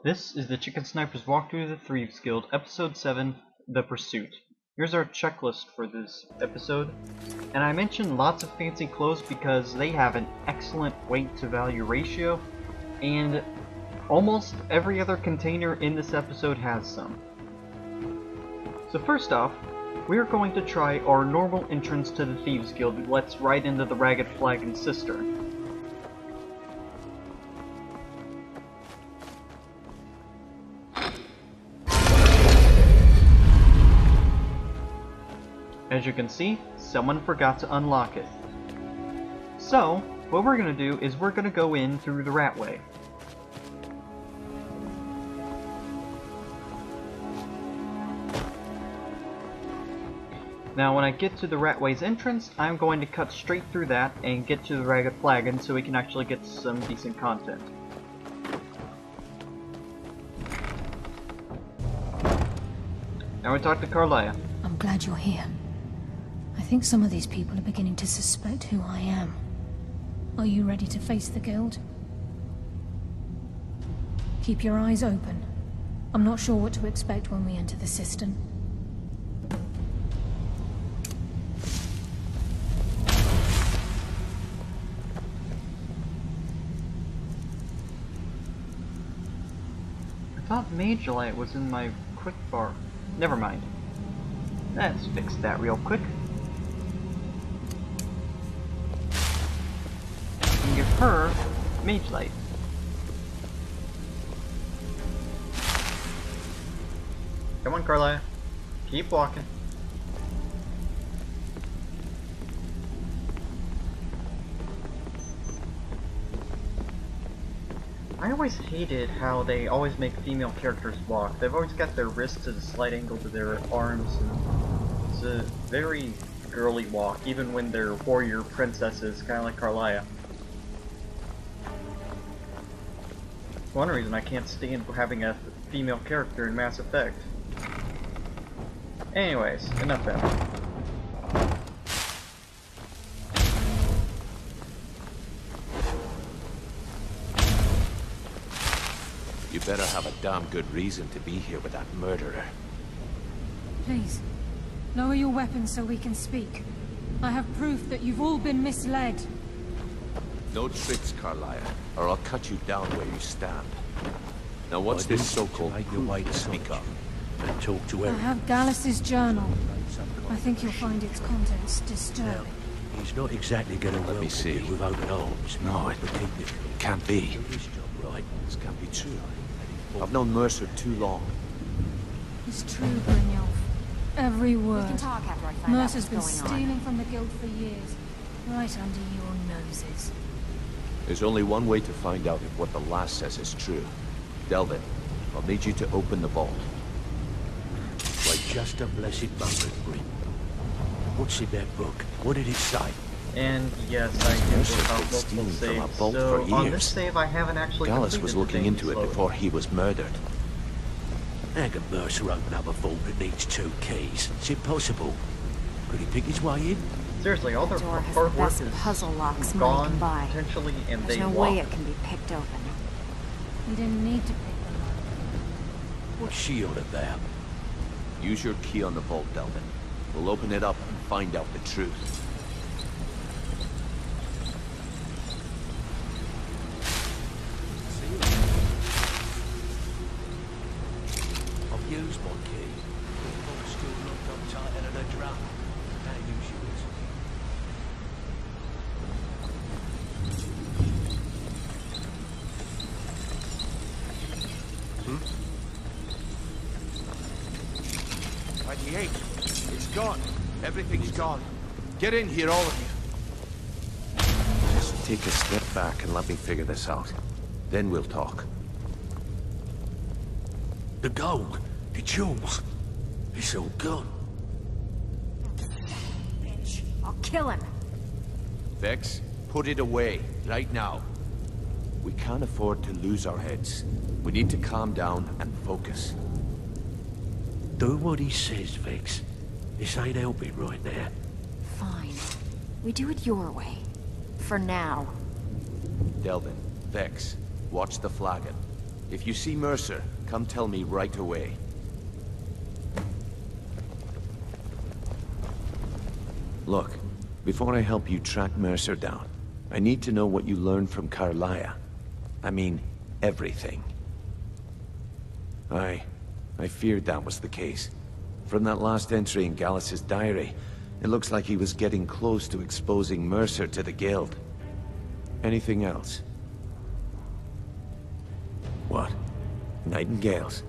This is the Chicken Sniper's Walkthrough of the Thieves Guild, Episode 7, The Pursuit. Here's our checklist for this episode, and I mentioned lots of fancy clothes because they have an excellent weight to value ratio, and almost every other container in this episode has some. So first off, we're going to try our normal entrance to the Thieves Guild that lets right into the Ragged Flagon Cistern. As you can see, someone forgot to unlock it. So, what we're going to do is we're going to go in through the Ratway. Now when I get to the Ratway's entrance, I'm going to cut straight through that and get to the Ragged Flagon so we can actually get some decent content. Now we talk to Carlia. I'm glad you're here. I think some of these people are beginning to suspect who I am. Are you ready to face the guild? Keep your eyes open. I'm not sure what to expect when we enter the cistern. I thought Mage Light was in my quick bar. Never mind. Let's fix that real quick. And give her Mage Light. Come on, Carlia. Keep walking. I always hated how they always make female characters walk. They've always got their wrists at a slight angle to their arms, and it's a very girly walk, even when they're warrior princesses, kind of like Carlia. One reason I can't stand having a female character in Mass Effect. Anyways, enough that. You better have a damn good reason to be here with that murderer. Please, lower your weapons so we can speak. I have proof that you've all been misled. No tricks, Carlia, or I'll cut you down where you stand. Now what's this so-called proof to speak of? And talk to I Eric. have Gallus's journal. I think you'll find its contents disturbing. He's not exactly going to Let me see. you with open arms. No, it can't be. Do his job right. This can't be true. I've known Mercer too long. It's true, Brynjolf. Every word. We can talk after I find out Mercer's what's been going on. stealing from the guild for years. Right under your noses. There's only one way to find out if what the lass says is true. Delvin, I'll need you to open the vault. Like just a blessed moment, Bryn. What's in that book? What did it say? And yes, I do Mercer's look out been multiple stealing from a saves, vault so for on years. this save I haven't actually Gallus completed was the looking daily into it slowly. before he was murdered. How can Mercer open up a vault that needs 2 keys? It's impossible. Could he pick his way in? Seriously, all their The door has hard the work best is puzzle locks money gone, can buy. potentially, and There's they no walk. way it can be picked open. You didn't need to pick them up. What's she on about? Use your key on the vault, Delvin. We'll open it up and find out the truth. I've used my key. The vault's still locked up tighter than a drum. How use yours? It's gone. Everything's gone. Get in here, all of you. Just take a step back and let me figure this out. Then we'll talk. The gold, the jewels, it's all gone. Bitch, I'll kill him. Vex, put it away, right now. We can't afford to lose our heads. We need to calm down and focus. Do what he says, Vex. This ain't helping right now. Fine. We do it your way. For now. Delvin, Vex, watch the flagon. If you see Mercer, come tell me right away. Look, before I help you track Mercer down, I need to know what you learned from Carlia. I mean, everything. I feared that was the case. From that last entry in Gallus's diary, it looks like he was getting close to exposing Mercer to the Guild. Anything else? What? Nightingales?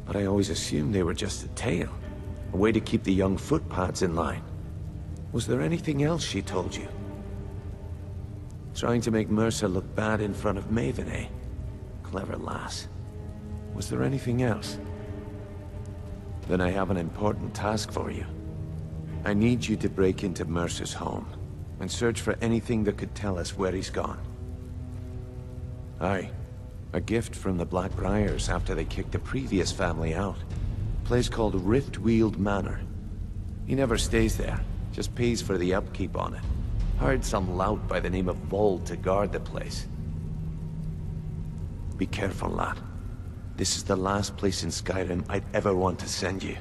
But I always assumed they were just a tale. A way to keep the young footpads in line. Was there anything else she told you? Trying to make Mercer look bad in front of Maven, eh? Clever lass. Was there anything else? Then I have an important task for you. I need you to break into Mercer's home and search for anything that could tell us where he's gone. Aye. A gift from the Blackbriars after they kicked the previous family out. A place called Riftweald Manor. He never stays there, just pays for the upkeep on it. Hired some lout by the name of Vold to guard the place. Be careful, lad. This is the last place in Skyrim I'd ever want to send you.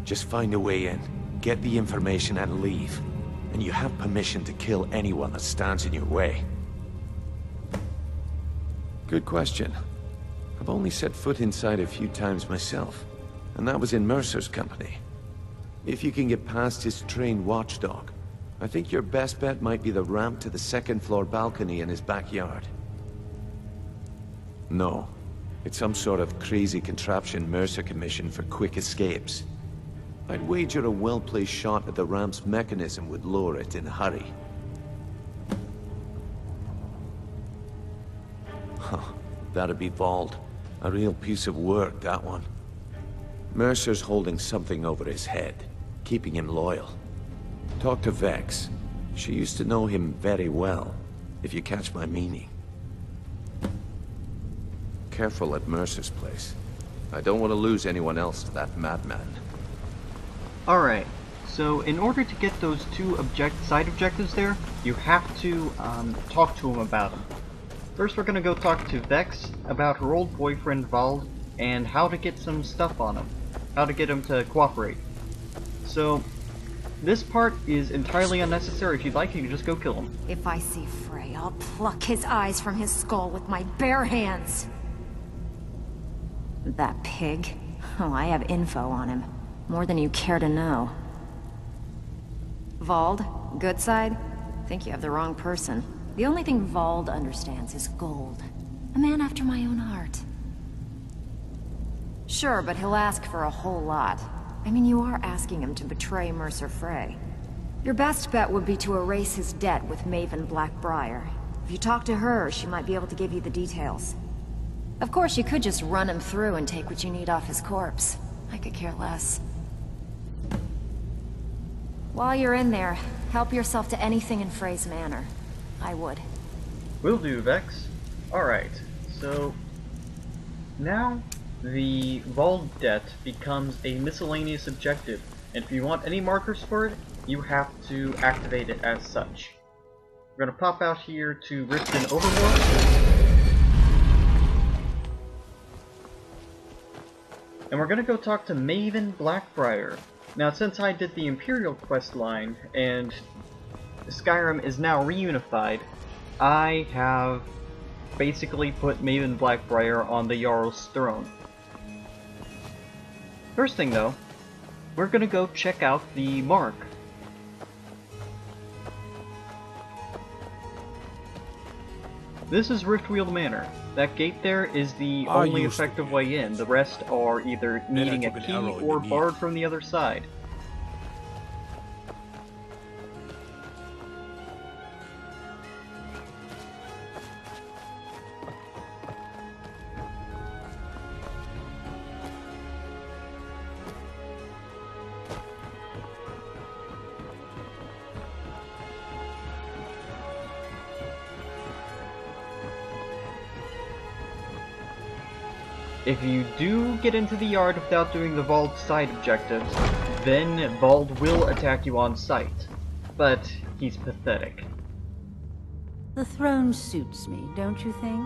Just find a way in, get the information and leave. And you have permission to kill anyone that stands in your way. Good question. I've only set foot inside a few times myself, and that was in Mercer's company. If you can get past his trained watchdog, I think your best bet might be the ramp to the second-floor balcony in his backyard. No. It's some sort of crazy contraption Mercer commissioned for quick escapes. I'd wager a well-placed shot at the ramp's mechanism would lower it in a hurry. Huh. That'd be Vold. A real piece of work, that one. Mercer's holding something over his head, keeping him loyal. Talk to Vex. She used to know him very well, if you catch my meaning. Careful at Mercer's place. I don't want to lose anyone else to that madman. Alright, so in order to get those two side objectives there, you have to talk to him about them. First we're gonna go talk to Vex about her old boyfriend Vald and how to get some stuff on him. How to get him to cooperate. So, this part is entirely unnecessary. If you'd like, you can just go kill him. If I see Frey, I'll pluck his eyes from his skull with my bare hands. That pig? Oh, I have info on him. More than you care to know. Vald, good side? Think you have the wrong person. The only thing Vald understands is gold. A man after my own heart. Sure, but he'll ask for a whole lot. I mean, you are asking him to betray Mercer Frey. Your best bet would be to erase his debt with Maven Blackbriar. If you talk to her, she might be able to give you the details. Of course, you could just run him through and take what you need off his corpse. I could care less. While you're in there, help yourself to anything in Frey's manor. I would. Will do, Vex. Alright, so now the Vald debt becomes a miscellaneous objective, and if you want any markers for it, you have to activate it as such. We're gonna pop out here to Riften Overworld, and we're gonna go talk to Maven Blackbriar. Now, since I did the Imperial quest line, and Skyrim is now reunified, I have basically put Maven Blackbriar on the Jarl's throne. First thing though, we're gonna go check out the mark. This is Riftweald Manor. That gate there is the only effective way in. The rest are either needing a key or barred from the other side. If you do get into the yard without doing the Vald side objectives, then Vald will attack you on sight. But he's pathetic. The throne suits me, don't you think?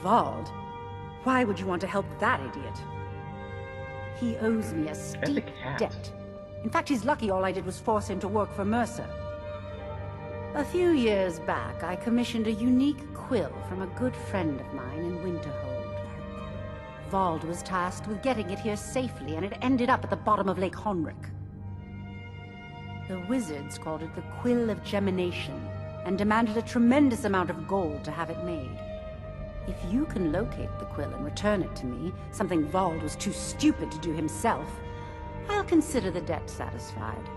Vald? Why would you want to help that idiot? He owes me a steep debt. In fact, he's lucky all I did was force him to work for Mercer. A few years back, I commissioned a unique quill from a good friend of mine in Winterhold. Vald was tasked with getting it here safely, and it ended up at the bottom of Lake Honrick. The wizards called it the Quill of Gemination, and demanded a tremendous amount of gold to have it made. If you can locate the quill and return it to me, something Vald was too stupid to do himself, I'll consider the debt satisfied.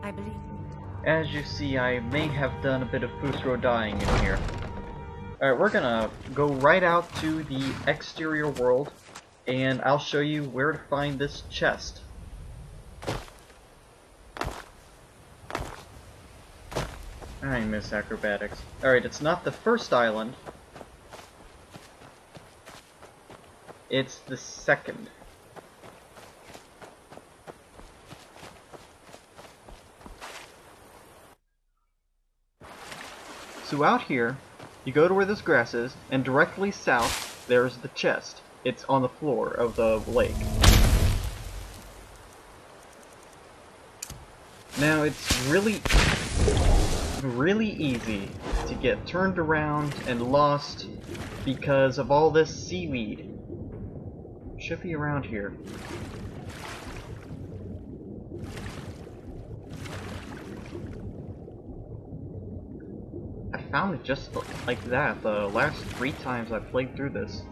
I believe... As you see, I may have done a bit of Fusro dying in here. Alright, we're gonna go right out to the exterior world, and I'll show you where to find this chest. I miss acrobatics. Alright, it's not the first island. It's the second. So out here, you go to where this grass is, and directly south, there's the chest. It's on the floor of the lake. Now, it's really easy to get turned around and lost because of all this seaweed. Should be around here. I found it just like that the last 3 times I played through this.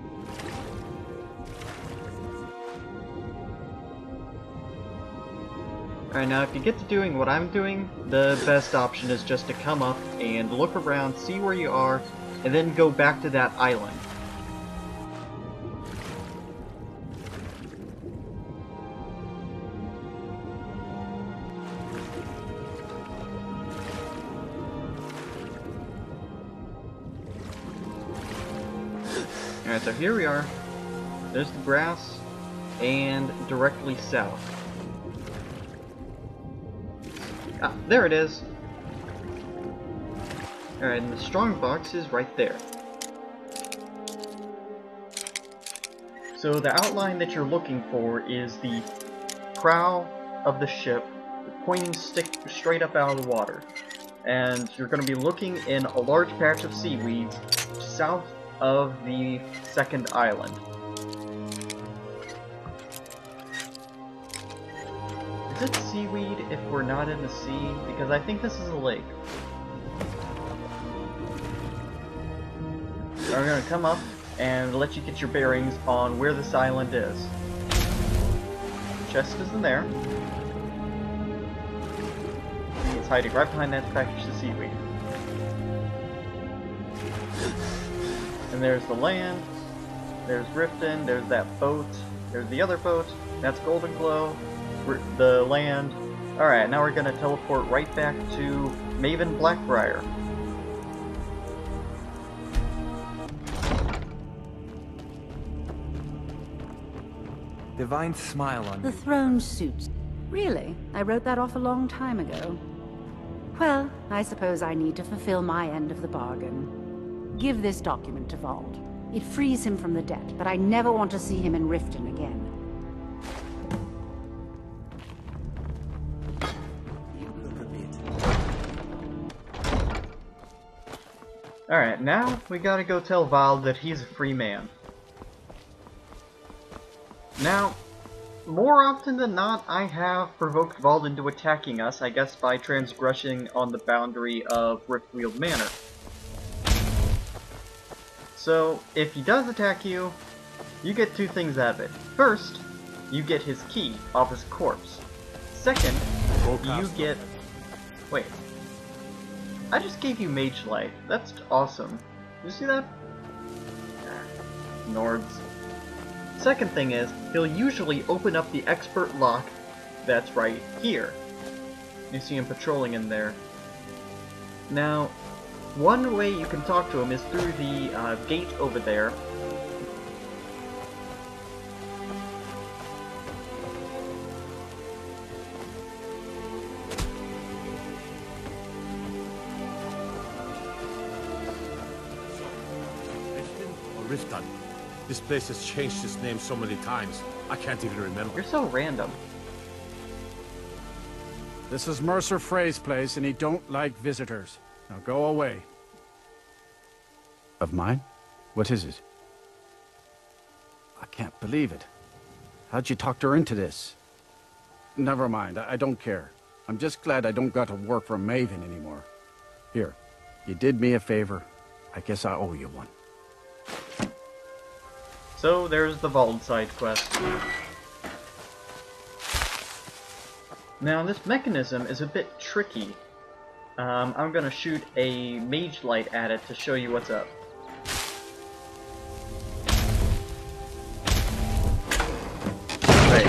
Alright, now if you get to doing what I'm doing, the best option is just to come up and look around, see where you are, and then go back to that island. Alright, so here we are. There's the grass, and directly south. Ah, there it is! Alright, and the strong box is right there. So the outline that you're looking for is the prow of the ship, pointing straight up out of the water. And you're going to be looking in a large patch of seaweeds south of the second island. Is it seaweed if we're not in the sea? Because I think this is a lake. We're gonna come up and let you get your bearings on where this island is. Chest is in there. It's hiding right behind that package of seaweed. And there's the land, there's Riften, there's that boat, there's the other boat, that's Golden Glow, the land. Alright, now we're gonna teleport right back to Maven Blackbriar. Divine smile on you. The throne suits. Really? I wrote that off a long time ago. Well, I suppose I need to fulfill my end of the bargain. Give this document to Vald. It frees him from the debt, but I never want to see him in Riften again. Alright, now we gotta go tell Vald that he's a free man. Now, more often than not, I have provoked Vald into attacking us, I guess by transgressing on the boundary of Riftweald Manor. So, if he does attack you, you get 2 things out of it. First, you get his key off his corpse. Second, you get... Wait. I just gave you Mage Life. That's awesome. You see that? Nords. Second thing is, he'll usually open up the expert lock that's right here. You see him patrolling in there. Now, one way you can talk to him is through the gate over there. This place has changed its name so many times, I can't even remember. You're so random. This is Mercer Frey's place, and he don't like visitors. Now go away. Of mine? What is it? I can't believe it. How'd you talk her into this? Never mind, I don't care. I'm just glad I don't got to work for Maven anymore. Here, you did me a favor. I guess I owe you one. So there's the vault side quest. Now this mechanism is a bit tricky. I'm gonna shoot a mage light at it to show you what's up. Right,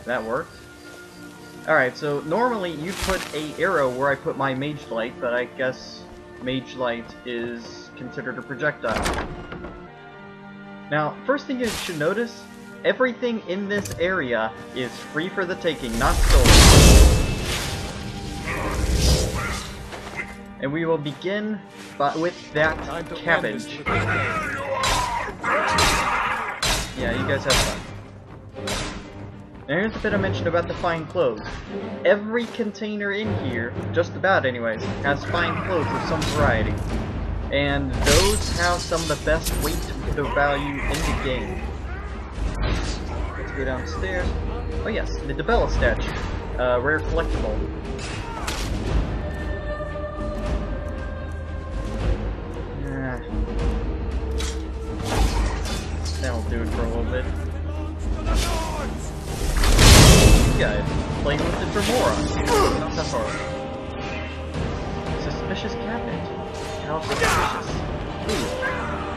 that worked. Alright, so normally you'd put a arrow where I put my mage light, but I guess mage light is considered a projectile. Now, first thing you should notice, everything in this area is free for the taking, not stolen. And we will begin with that cabbage. Yeah, you guys have fun. Now here's a bit I mentioned about the fine clothes. Every container in here, just about anyways, has fine clothes of some variety. And those have some of the best weight to value in the game. Let's go downstairs. Oh yes, the Debella statue. Rare collectible. That'll do it for a little bit. You guys playing with the Dremora. Not that hard. Suspicious cabinet. How suspicious. Ooh.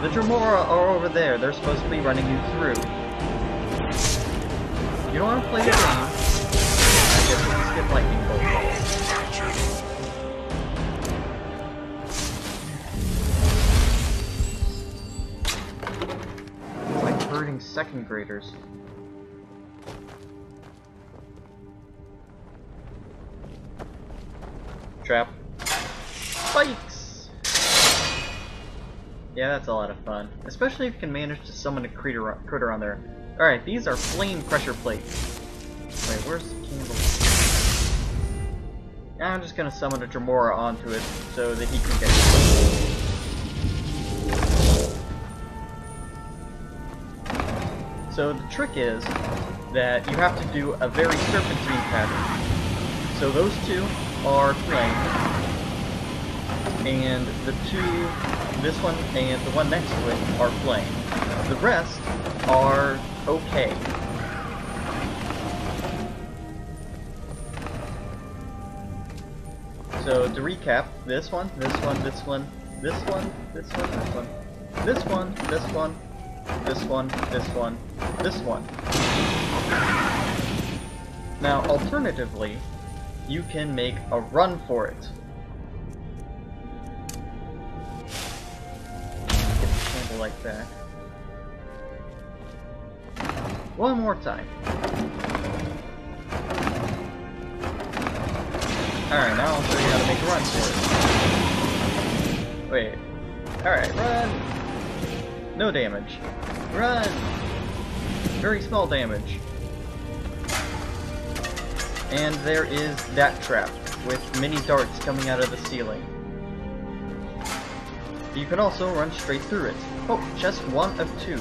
The Dremora are over there. They're supposed to be running you through. You don't want to play the game. I guess we'll just get lightning bolt. It's like hurting second graders. Trap. Spikes! Yeah, that's a lot of fun. Especially if you can manage to summon a critter on there. Alright, these are flame pressure plates. Wait, where's the candle? I'm just gonna summon a Dremora onto it so that he can get it. So the trick is that you have to do a very serpentine pattern. So those two are flame, and the two, this one and the one next to it, are flame. The rest are okay. So to recap, this one, this one, this one, this one, this one, this one, this one, this one, this one, this one, this one. Now, alternatively, you can make a run for it. Get the candle like that. One more time. Alright, now I'll show you how to make a run for it. Wait. Alright, run! No damage. Run! Very small damage. And there is that trap, with mini darts coming out of the ceiling. You can also run straight through it. Oh, just one of two.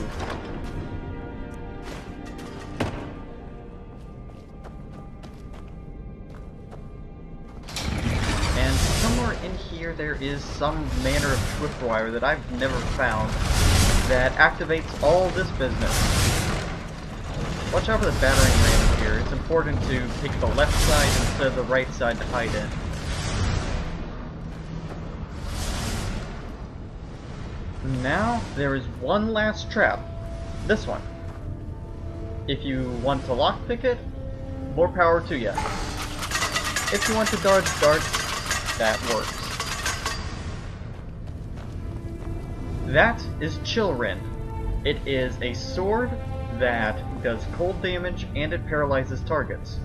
And somewhere in here there is some manner of tripwire that I've never found that activates all this business. Watch out for the battering ram here. It's important to pick the left side instead of the right side to hide in. Now, there is one last trap. This one. If you want to lockpick it, more power to you. If you want to dodge darts, that works. That is Chillrin. It is a sword that does cold damage and it paralyzes targets.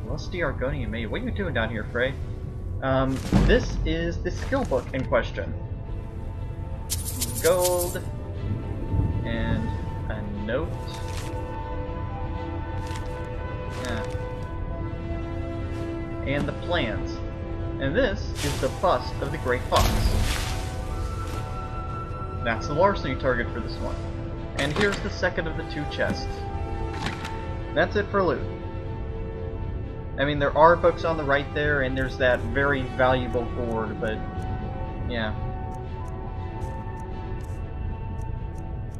Lusty Argonian Maid, what are you doing down here, Frey? This is the skill book in question. Gold and note. Yeah. And the plans. And this is the bust of the Great Fox. That's the larceny target for this one. And here's the second of the two chests. That's it for loot. I mean, there are books on the right there, and there's that very valuable gourd, but yeah.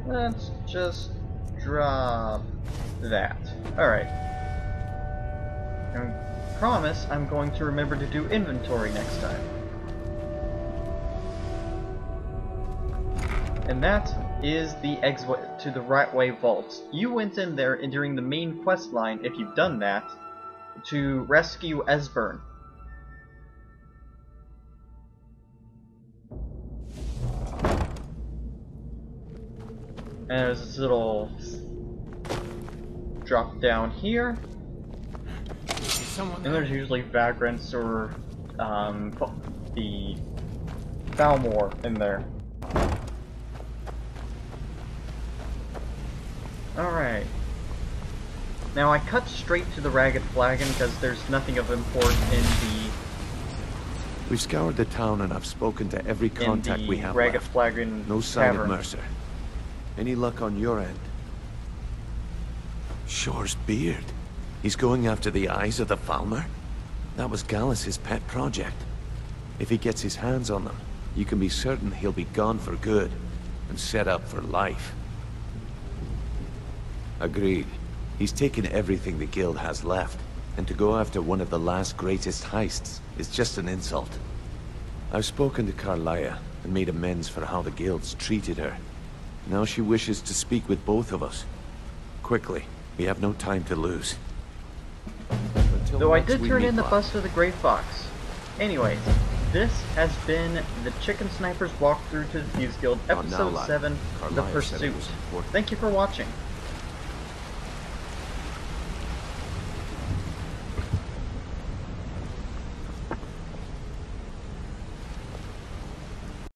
Let's just drop that. Alright. I promise I'm going to remember to do inventory next time. And that is the exit to the Right Way Vaults. You went in there and during the main quest line, if you've done that, to rescue Esbern. And there's this little drop down here. And there's usually vagrants or the Falmore in there. Alright. Now I cut straight to the Ragged Flagon because there's nothing of import in the... We've scoured the town and I've spoken to every contact we have Ragged left. Flagon No sign tavern. of Mercer. Any luck on your end? Shore's beard. He's going after the eyes of the Falmer? That was Gallus's pet project. If he gets his hands on them, you can be certain he'll be gone for good and set up for life. Agreed. He's taken everything the guild has left, and to go after one of the last greatest heists is just an insult. I've spoken to Carlia and made amends for how the guild's treated her. Now she wishes to speak with both of us. Quickly, we have no time to lose. Though I did turn in the bust of the Great Fox. Anyways, this has been the Chicken Sniper's walkthrough to the Thieves Guild, episode 7, The Pursuit. Thank you for watching.